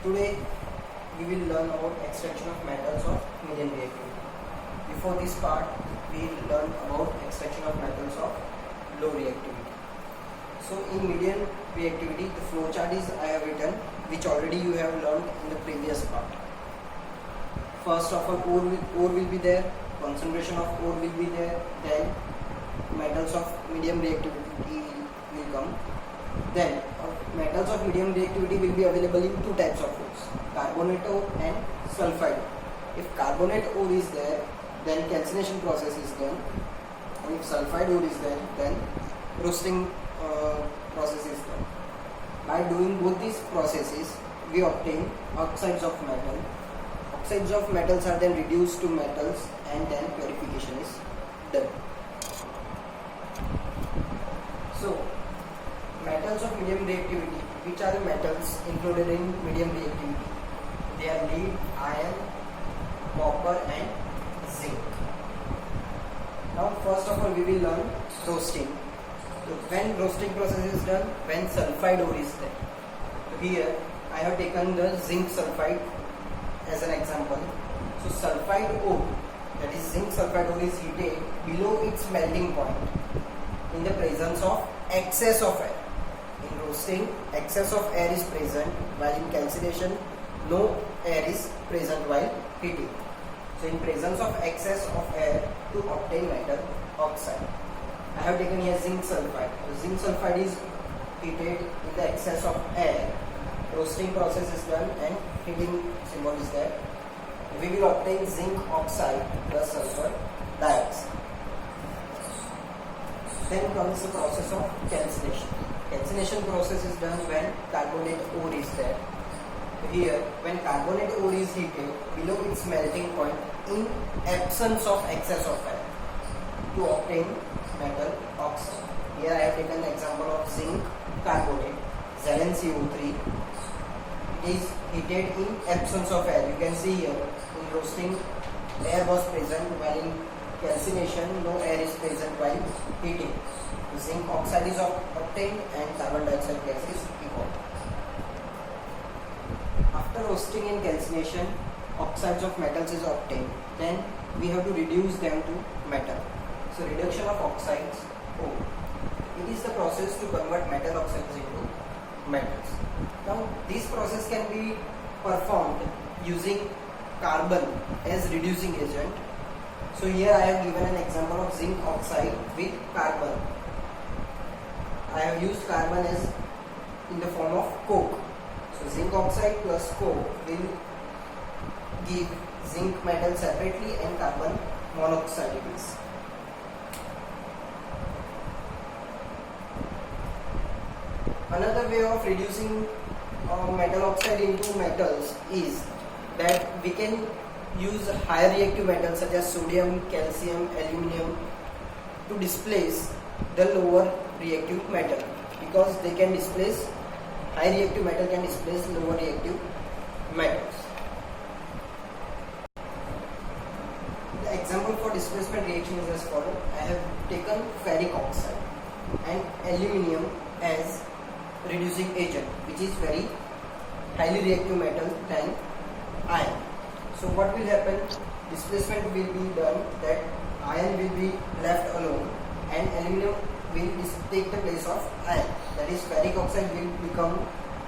Today we will learn about extraction of metals of medium reactivity. Before this part, we will learn about extraction of metals of low reactivity. So in medium reactivity, the flow chart is I have written, which already you have learned in the previous part. First of all, ore will be there, concentration of ore will be there, then metals of medium reactivity will come. Then metals of medium reactivity will be available in two types of ores, carbonate ore and sulfide. If carbonate ore is there, then calcination process is done, and if sulfide ore is there, then roasting process is done. By doing both these processes, we obtain oxides of metal. Oxides of metals are then reduced to metals, and then purification is done. So, metals of medium reactivity, which are the metals included in medium reactivity? They are lead, iron, copper and zinc. Now first of all we will learn roasting. So when roasting process is done, when sulfide ore is there. So here I have taken the zinc sulfide as an example. So sulfide ore, that is zinc sulfide ore, is heated below its melting point in the presence of excess of air. In roasting, excess of air is present, while in calcination, no air is present while heating. So in presence of excess of air, to obtain metal oxide, I have taken here zinc sulfide. So zinc sulfide is heated in the excess of air. Roasting process is done and heating symbol is there. We will obtain zinc oxide plus sulfur dioxide. Then comes the process of calcination. Calcination process is done when carbonate ore is there. Here, when carbonate ore is heated below its melting point in absence of excess of air, to obtain metal oxide. Here I have taken the example of zinc carbonate, ZnCO3. It is heated in absence of air. You can see here in roasting air was present, while in calcination no air is present while heating. The zinc oxide is obtained and carbon dioxide gas is evolved. After roasting and calcination, oxides of metals is obtained. Then we have to reduce them to metal. So reduction of oxides, it is the process to convert metal oxides into metals. Now this process can be performed using carbon as reducing agent. So here I have given an example of zinc oxide with carbon. I have used carbon as in the form of coke. So zinc oxide plus coke will give zinc metal separately and carbon monoxide it is. Another way of reducing metal oxide into metals is that we can use higher reactive metals such as sodium, calcium, aluminium to displace the lower reactive metal, because they can displace, high reactive metal can displace lower reactive metals. The example for displacement reaction is as follows. I have taken ferric oxide and aluminium as reducing agent, which is very highly reactive metal than iron. So what will happen? Displacement will be done, that iron will be left alone and aluminium will take the place of iron. That is, ferric oxide will become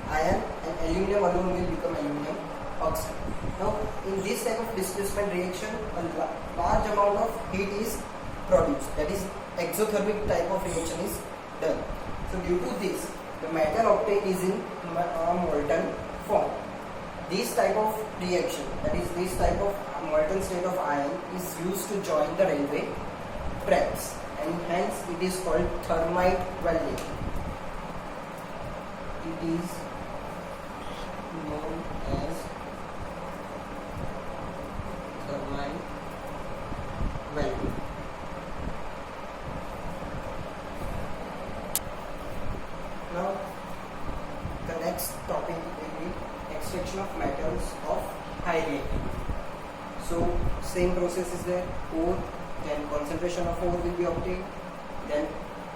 iron and aluminium alone will become aluminium oxide. Now in this type of displacement reaction, a large amount of heat is produced. That is, exothermic type of reaction is done. So due to this, the metal obtained is in a molten form. This type of reaction, that is this type of molten state of iron, is used to join the railway tracks, and hence it is called thermite welding. It is known as thermite welding. Now the next topic will be extraction of metals of high reactivity. So same process is there, ore, then concentration of ore will be obtained, then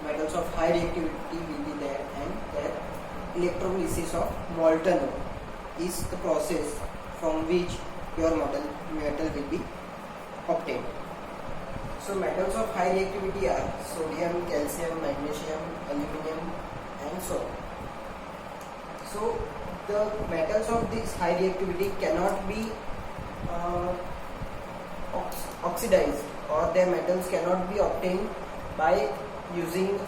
metals of high reactivity will be there, and there electrolysis of molten ore. is the process from which pure metal will be obtained. So metals of high reactivity are sodium, calcium, magnesium, aluminum and so on. So the metals of this high reactivity cannot be oxidized, or their metals cannot be obtained by using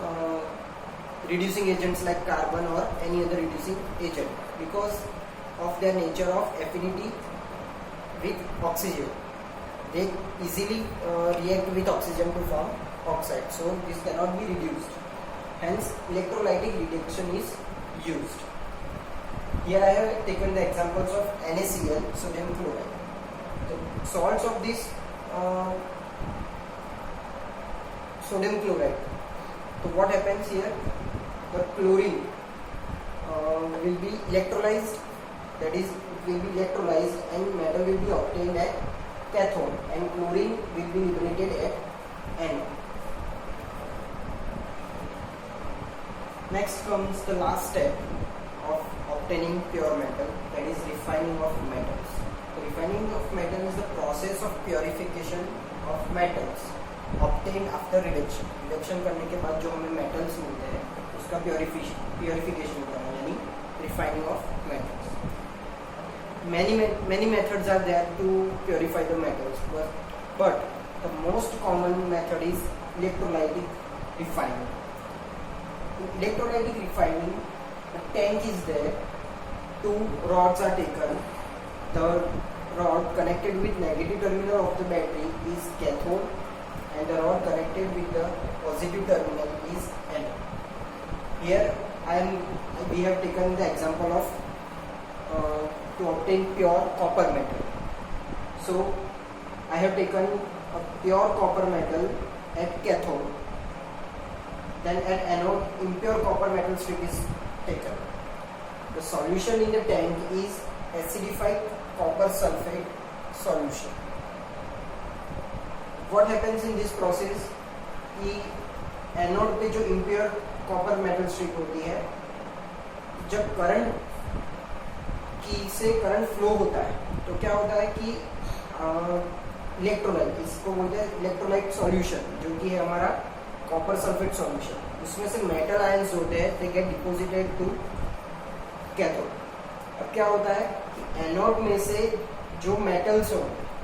reducing agents like carbon or any other reducing agent, because of their nature of affinity with oxygen. They easily react with oxygen to form oxide, so this cannot be reduced. Hence electrolytic reduction is used. Here I have taken the examples of NaCl, sodium chloride. The salts of this sodium chloride. So what happens here? The chlorine will be electrolyzed, that is, it will be electrolyzed and metal will be obtained at cathode, and chlorine will be liberated at anode. Next comes the last step of obtaining pure metal, that is refining of metals. So refining of metal is the process of purification of metals obtained after reduction. Reduction करने के बाद जो हमें metals मिलते हैं उसका purification करना, यानी refining of metals. Many methods are there to purify the metals, but the most common method is electrolytic refining. In electrolytic refining, a tank is there, two rods are taken, the rod connected with negative terminal of the battery is cathode and the rod connected with the positive terminal is anode. Here we have taken the example of to obtain pure copper metal. So I have taken a pure copper metal at cathode, then at anode impure copper metal strip is taken. The solution in the tank is acidified copper sulfate solution. What happens in this process कि anode पे जो impure copper metal strip होती है, जब current से current flow होता है तो क्या होता है कि इलेक्ट्रोलाइट, इसको बोलते हैं इलेक्ट्रोलाइट सॉल्यूशन, जो कि है हमारा कॉपर सल्फेट सॉल्यूशन, उसमें से मेटल आयंस होते हैं, they get deposited to cathode. अब क्या होता है कि एनोड में से जो मेटल्स हो,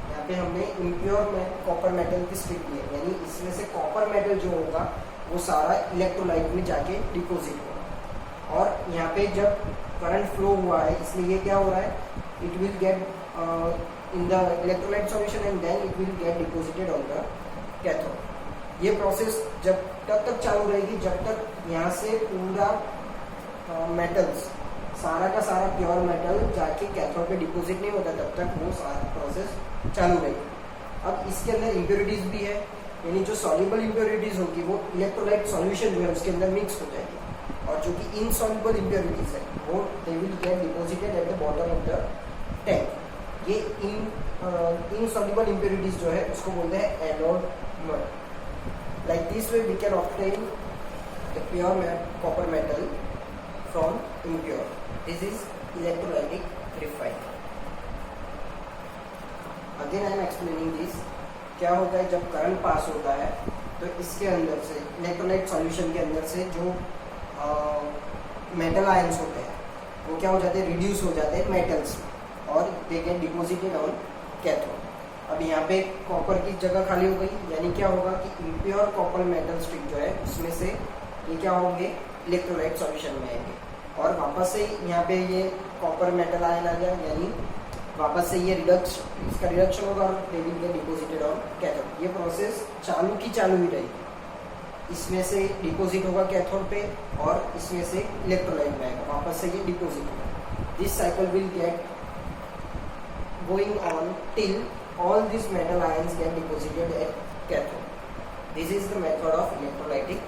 यहाँ पे हमने इम्प्योर में कॉपर मेटल की स्ट्रिप ली है, यानी इसमें से कॉपर मेटल जो होगा वो सारा इलेक्ट्रोलाइट में जाके डिपॉजिट होगा. और यहाँ पे जब करंट फ्लो हुआ है इसलिए ये क्या हो रहा है, it will get in the electrolyte solution and then it will get deposited on the cathode. ये प्रोसेस जब तक चालू रहेगी जब तक यहाँ से पूरा मेटल्स सारा का सारा प्योर मेटल जाके कैथोड पे डिपॉजिट नहीं होता, तब तक वो सारा प्रोसेस चालू रहेगी. अब इसके अंदर इम्प्योरिटीज भी है, यानी जो सॉल्युबल इम्प्योरिटीज होगी वो इलेक्ट्रोलाइट सॉल्यूशन जो है उसके अंदर मिक्स हो जाएगी, और जो कि इनसॉल्युबल इम्प्योरिटीज है वो they will get deposited at the bottom of the tank. ये इनसॉल्युबल इम्प्योरिटीज जो है उसको बोलते हैं anode mud. Like this way we can obtain the pure copper metal from impure. This is electrolytic refining. Again I am explaining this. क्या होता है जब करंट पास होता है तो इसके अंदर से इलेक्ट्रोलाइट सॉल्यूशन के अंदर से जो मेटल आयंस होते हैं वो क्या हो जाते हैं, रिड्यूस हो जाते हैं मेटल्स में, और दे गेट डिपॉजिटेड ऑन कैथोड. अब यहाँ पे कॉपर की जगह खाली हो गई, यानी क्या होगा कि इम्प्योर कॉपर मेटल स्ट्रिप जो है उसमें से ये क्या होंगे, इलेक्ट्रोलाइट सॉल्यूशन में आएंगे, और वापस से यहाँ पे ये कॉपर मेटल आयन आ गया, यानी वापस से ये इसका रिडक्शन होगा और they will get deposited on cathode. ये प्रोसेस चालू की चालू ही रहेगी. इसमें से डिपॉजिट होगा कैथोड पे और इसमें से इलेक्ट्रोलाइट में आएगा, वापस से ये डिपॉजिट होगा. This cycle will get going on till all these metal ions get deposited at cathode. This is the method of electrolytic